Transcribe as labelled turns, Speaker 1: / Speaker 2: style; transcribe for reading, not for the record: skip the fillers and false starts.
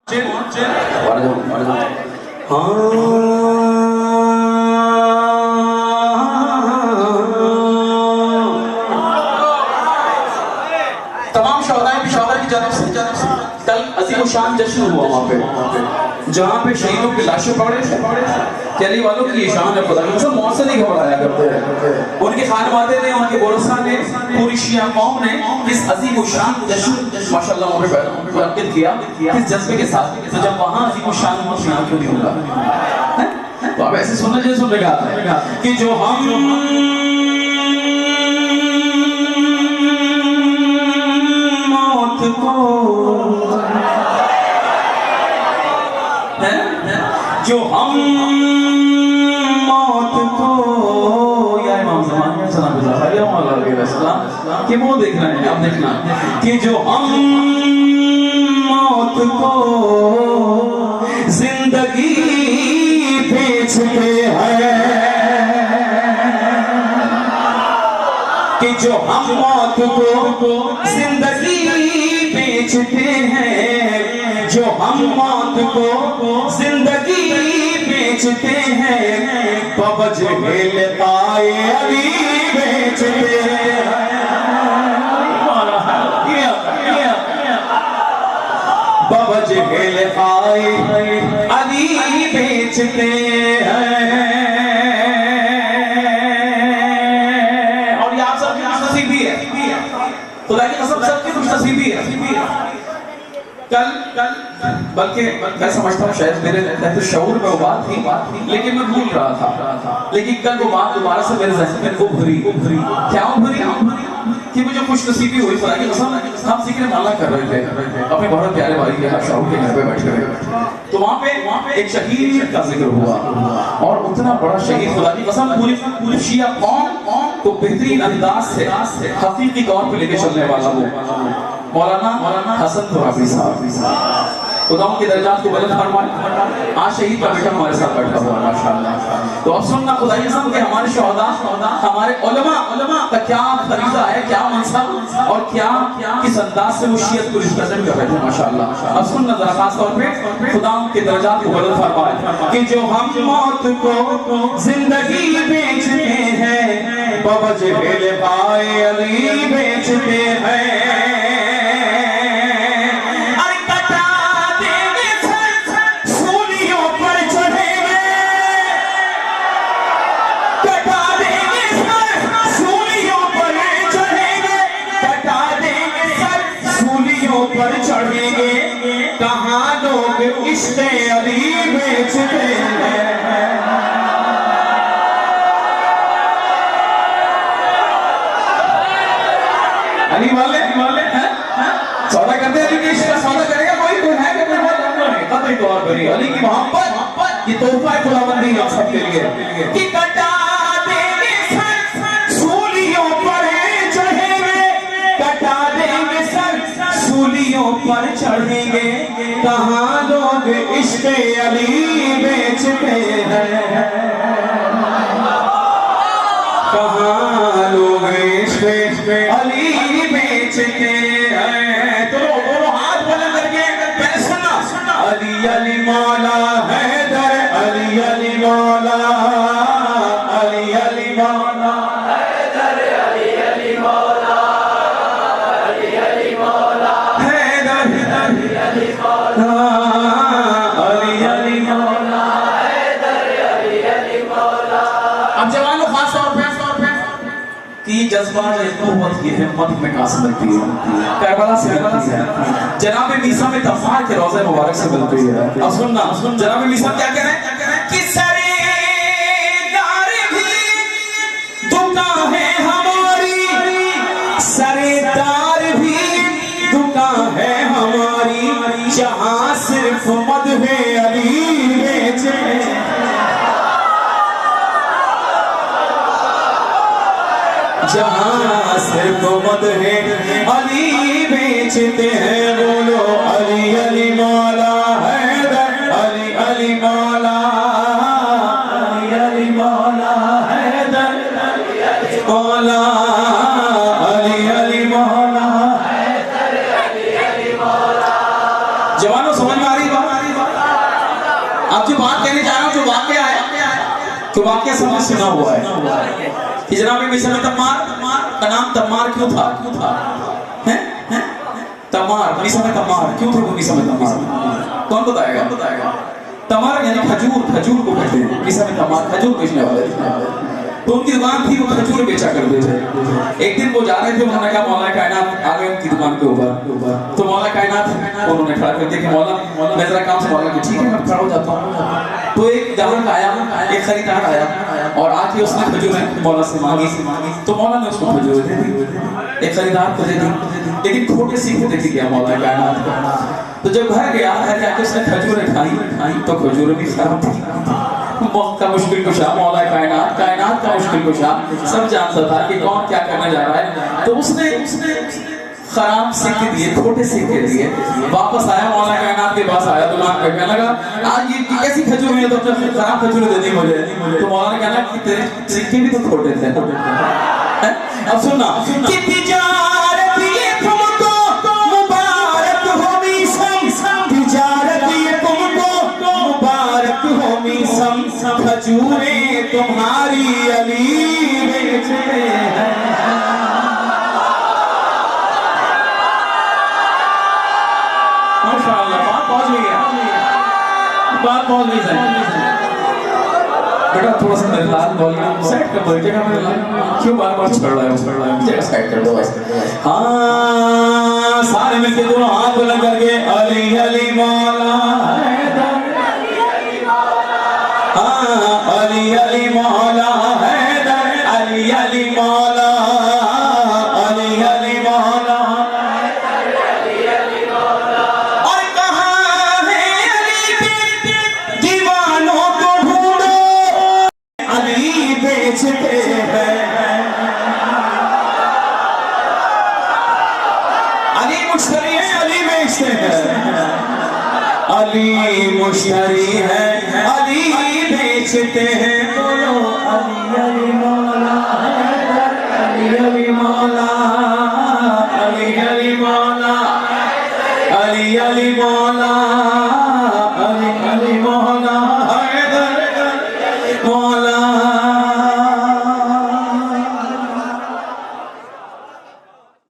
Speaker 1: تمام شہدائے پشاور کی جانب سے کل عظیم الشان جشن ہوا وہاں پہ جہاں پہ شہیدوں کی لاشیں پڑے کہ علی والوں کی یہ شان ہے خدا کی سب موت سے نہیں گھبرایا کرتے ہیں ان کے خانوادے نے ان کے بورسہ نے پوری شیعہ قوم نے اس عظیم الشان جشن ماشاءاللہ وہاں پہ منعقد کیا اس جذبے کے ساتھ تو جب وہاں عظیم الشان شان کیوں نہیں ہوگا تو آپ ایسے سننا جیسے سن رہا ہے کہ جو ہم موت کو جو ہم موت کو یا امام زمان یا سلام بزاخر یا مولا علیہ السلام کہ وہ دیکھ رہے ہیں آپ دیکھنا کہ جو ہم موت کو زندگی بیچتے ہیں کہ جو ہم موت کو زندگی بیچتے ہیں جو ہم موت کو زندگی بیچتے ہیں بوجہ لقائے علی بیچتے ہیں بوجہ لقائے علی بیچتے ہیں اور یہ آپ سب کی خوش نصیبی ہے خدا کی قسم سب کی خوش نصیبی ہے کل بلکہ میں سمجھتا ہوں شاید میرے تحت شعور میں وہ بات تھی لیکن میں بھول رہا تھا لیکن کل وہ بات دوبارہ سے میرے ذہن میں ابھری کیا ابھری کہ مجھے خوش نصیبی ہوئی خدا کی قسم ہم ذکر مولا کر رہے تھے اپنے بہت پیارے بھائی کے شعور کے گھر پہ بیٹھے ہوئے تو وہاں پہ ایک شہید کا ذکر ہوا اور اتنا بڑا شہید خدا کی قسم پوری شیعہ قوم کو بہترین انداز سے حقیقی طور پہ لے کے چلنے والا وہ مولانا حسن ترابی صاحب خدا ان کے درجات کو بلند فرمائے آج شہید کا بیٹا ہمارے ساتھ بیٹھا ہوا ماشاءاللہ تو اب سننا خدا یہ سب کہ ہمارے شہداء ہمارے علماء کا کیا فریضہ ہے کیا منصب اور کیا کس انداز سے وہ شیعت کو ریپرزینٹ کر رہے تھے ماشاءاللہ اب سننا ذرا خاص طور پہ خدا ان کے درجات کو بلند فرمائے کہ جو ہم موت کو زندگی بیچتے ہیں بوجہ لقائے علی بیچتے ہیں پر چڑھیں گے کہاں لوگ عشق علی بیچتے ہیں علی والے سودا کرتے ہیں علی کی عشق کا سودا کرے گا کوئی ہے کہ کوئی بات نہیں قطعی طور پر علی کی محبت یہ تحفہ ہے خداوندی آپ سب کے لیے کہ کٹا دیں گے سر سولیوں پر چڑھیں گے کٹا دیں گے سر سولیوں پر چڑھیں گے کہاں لوگ عشق علی بیچتے ہیں کہاں لوگ عشق علی بیچتے ہیں تو دونوں ہاتھ بلند کر کے پہلے سننا علی علی مولا حیدر علی علی مولا علی علی مولا حیدر علی علی مولا علی علی مولا حیدر علی علی مولا علی علی مولا حیدر علی علی مولا اب جوانوں خاص طور پہ کہ یہ جذبہ قوت کی ہمت میں کہاں سے ملتی ہے کربلا سے ملتی ہے جناب میثم طفار کے روضہ مبارک سے ملتی ہے اب سننا جناب میثم کیا کہہ رہے ہیں کہ سردار بھی دکان ہے ہماری سردار بھی دکان ہے ہماری جہاں صرف مدح علی بیچے جہاں صرف مدح علی بیچتے ہیں بولو علی علی مولا حیدر علی علی مولا علی علی مولا حیدر علی علی مولا علی علی مولا حیدر علی علی مولا جوانوں سمجھ میں آ رہی بات اب جو بات کہنے جا رہا ہوں، جو واقعہ سب نے سنا ہوا ہے کہ جناب مصر میں تمار کا نام تمار کیوں تھا؟ تمار، مصر میں تمار کیوں تھے؟ وہ مصر میں تمار کون بتائے گا؟ تمار یعنی کھجور کو کہتے ہیں، مصر میں تمار کھجور بیچنے والے تھے، تو ان کی دکان تھی، وہ کھجور بیچا کرتے تھے۔ ایک دن وہ جا رہے تھے، انہوں نے کہا مولا کائنات آ گئے ان کی دکان کے اوپر، تو مولا کائنات انہوں نے کھڑا کر دیا کہ مولا میں ذرا کام سے مولا کہ ٹھیک ہے میں کھڑا ہو جاتا ہوں۔ تو ایک گاہک آیا، ایک خریدار آیا اور آ کے اس نے کھجوریں مولا سے مانگی، تو مولا نے اس کو کھجوریں دے دی، ایک خریدار کو دے دی، لیکن کھوٹے سیکھے دیکھ گیا مولا کائنات کو۔ تو جب گھر گیا ہے کہ اس نے کھجوریں کھائی تو کھجوریں بھی خراب تھی۔ وقت کا مشکل کشا مولا کائنات کا مشکل کشا سب جانتا تھا کہ کون کیا کرنے جا رہا ہے، تو اس نے خراب سکے دیے، کھوٹے سکے دیے، واپس آیا مولا کائنات کے پاس آیا، دکان پہ کہنے لگا آج یہ کیسی کھجور ہے؟ تو خراب کھجور دے دی مجھے۔ تو مولا نے کہا کہ تیرے سکے بھی تو کھوٹے تھے۔ اب سننا کہ تجارت یہ تم کو مبارک ہو میسم، تجارت یہ تم کو مبارک ہو میسم، کھجوریں تمہاری علی بیچتے ہیں۔ ماشاءاللہ بات پہنچ گئی ہے، بات پہنچ گئی ہے۔ بیٹا تھوڑا سا میرے لال بولنا سیٹ کر دو، جگہ میرے لال کیوں بار بار چھڑ رہا ہے، جگہ سیٹ کر دو۔ ہاں سارے مل کے دونوں ہاتھ بلند کر کے علی علی مولا حیدر، ہاں علی علی مولا حیدر، علی علی مولا، علی علی مولا۔ اور کہاں ہے علی کے دیوانوں کو ڈھونڈو، علی بیچتے ہیں، علی مشتری ہے علی بیچتے ہیں، علی مشتری ہے علی بیچتے ہیں۔